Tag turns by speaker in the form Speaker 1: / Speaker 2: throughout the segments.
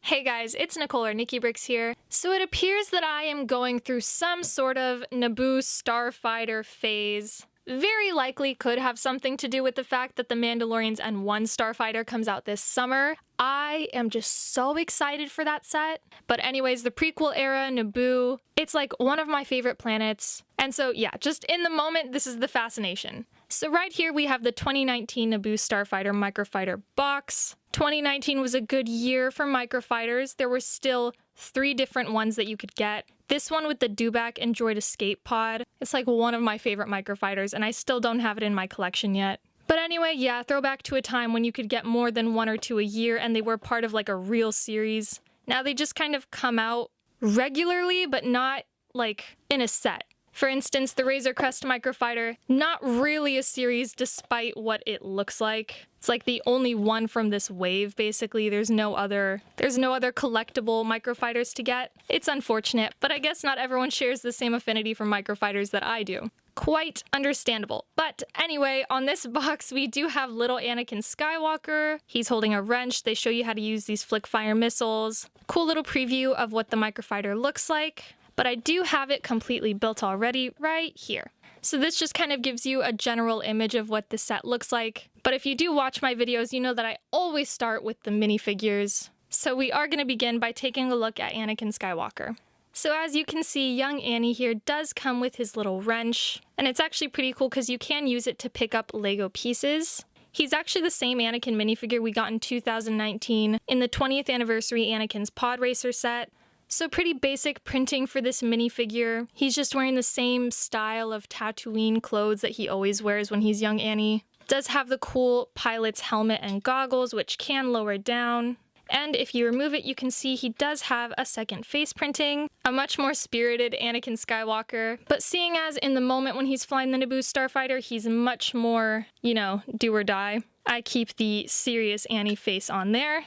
Speaker 1: Hey guys, it's Nicole or Nikki Bricks here. So it appears that I am going through some sort of Naboo Starfighter phase. Very likely could have something to do with the fact that The Mandalorians and One Starfighter comes out this summer. I am just so excited for that set. But anyways, the prequel era, Naboo, it's like one of my favorite planets. And so yeah, just in the moment, this is the fascination. So right here we have the 2019 Naboo Starfighter Microfighter box. 2019 was a good year for microfighters. There were still 3 different ones that you could get. This one with the Dewback and Droid Escape Pod, it's like one of my favorite microfighters, and I still don't have it in my collection yet. But anyway, yeah, throwback to a time when you could get more than 1 or 2 a year, and they were part of like a real series. Now they just kind of come out regularly, but not like in a set. For instance, the Razor Crest Microfighter, not really a series despite what it looks like. It's like the only one from this wave, basically. There's no other collectible microfighters to get. It's unfortunate, but I guess not everyone shares the same affinity for microfighters that I do. Quite understandable. But anyway, on this box, we do have little Anakin Skywalker. He's holding a wrench. They show you how to use these flick fire missiles. Cool little preview of what the microfighter looks like. But I do have it completely built already right here. So this just kind of gives you a general image of what the set looks like. But if you do watch my videos, you know that I always start with the minifigures. So we are going to begin by taking a look at Anakin Skywalker. So as you can see, young Annie here does come with his little wrench. And it's actually pretty cool because you can use it to pick up Lego pieces. He's actually the same Anakin minifigure we got in 2019 in the 20th anniversary Anakin's Pod Racer set. So pretty basic printing for this minifigure. He's just wearing the same style of Tatooine clothes that he always wears when he's young Annie. Does have the cool pilot's helmet and goggles, which can lower down. And if you remove it, you can see he does have a second face printing, a much more spirited Anakin Skywalker. But seeing as in the moment when he's flying the Naboo Starfighter, he's much more, you know, do or die. I keep the serious Annie face on there.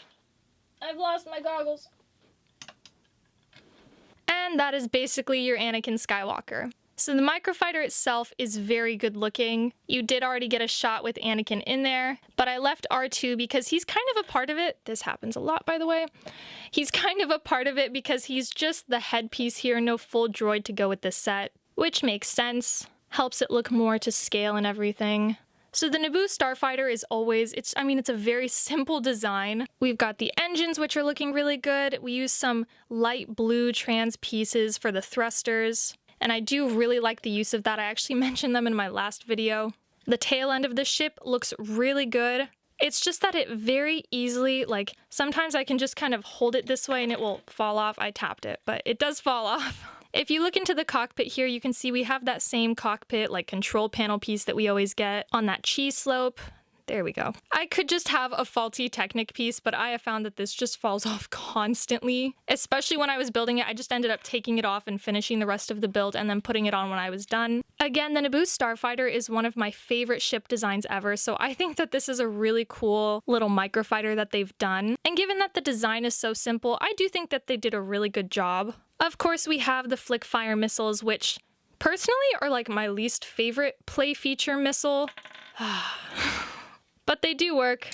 Speaker 1: I've lost my goggles. And that is basically your Anakin Skywalker. So the microfighter itself is very good looking. You did already get a shot with Anakin in there, but I left R2 because he's kind of a part of it. This happens a lot, by the way. He's kind of a part of it because he's just the headpiece here, no full droid to go with this set, which makes sense. Helps it look more to scale and everything. So the Naboo Starfighter is always, it's a very simple design. We've got the engines, which are looking really good. We use some light blue trans pieces for the thrusters, and I do really like the use of that. I actually mentioned them in my last video. The tail end of the ship looks really good. It's just that it very easily, like, sometimes I can just kind of hold it this way and it will fall off. I tapped it, but it does fall off. If you look into the cockpit here, you can see we have that same cockpit, like, control panel piece that we always get on that cheese slope. There we go. I could just have a faulty Technic piece, but I have found that this just falls off constantly. Especially when I was building it, I just ended up taking it off and finishing the rest of the build and then putting it on when I was done. Again, the Naboo Starfighter is one of my favorite ship designs ever, so I think that this is a really cool little microfighter that they've done. And given that the design is so simple, I do think that they did a really good job. Of course, we have the flick fire missiles, which personally are like my least favorite play feature missile. But they do work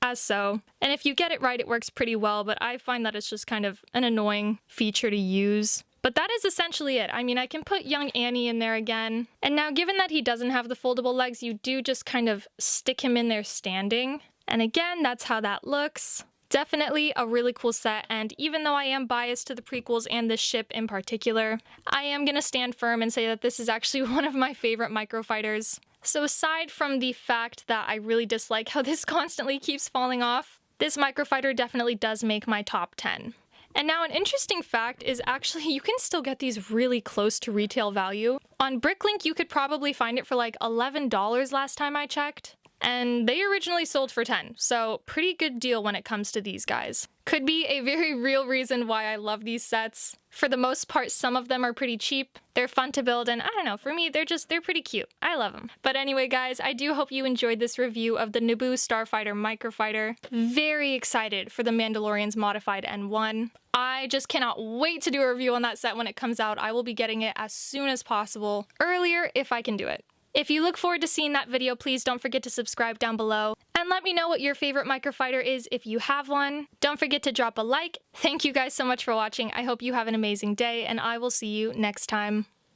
Speaker 1: as so. And if you get it right, it works pretty well, but I find that it's just kind of an annoying feature to use. But that is essentially it. I mean, I can put young Annie in there again. And now, given that he doesn't have the foldable legs, you do just kind of stick him in there standing. And again, that's how that looks. Definitely a really cool set, and even though I am biased to the prequels and this ship in particular, I am gonna stand firm and say that this is actually one of my favorite microfighters. So aside from the fact that I really dislike how this constantly keeps falling off, this microfighter definitely does make my top 10. And now an interesting fact is actually you can still get these really close to retail value. On Bricklink you could probably find it for like $11 last time I checked. And they originally sold for 10, so pretty good deal when it comes to these guys. Could be a very real reason why I love these sets. For the most part, some of them are pretty cheap, they're fun to build, and I don't know, for me, they're pretty cute. I love them. But anyway, guys, I do hope you enjoyed this review of the Naboo Starfighter Microfighter. Very excited for the Mandalorians Modified N1. I just cannot wait to do a review on that set when it comes out. I will be getting it as soon as possible, earlier if I can do it. If you look forward to seeing that video, please don't forget to subscribe down below. And let me know what your favorite microfighter is if you have one. Don't forget to drop a like. Thank you guys so much for watching. I hope you have an amazing day, and I will see you next time.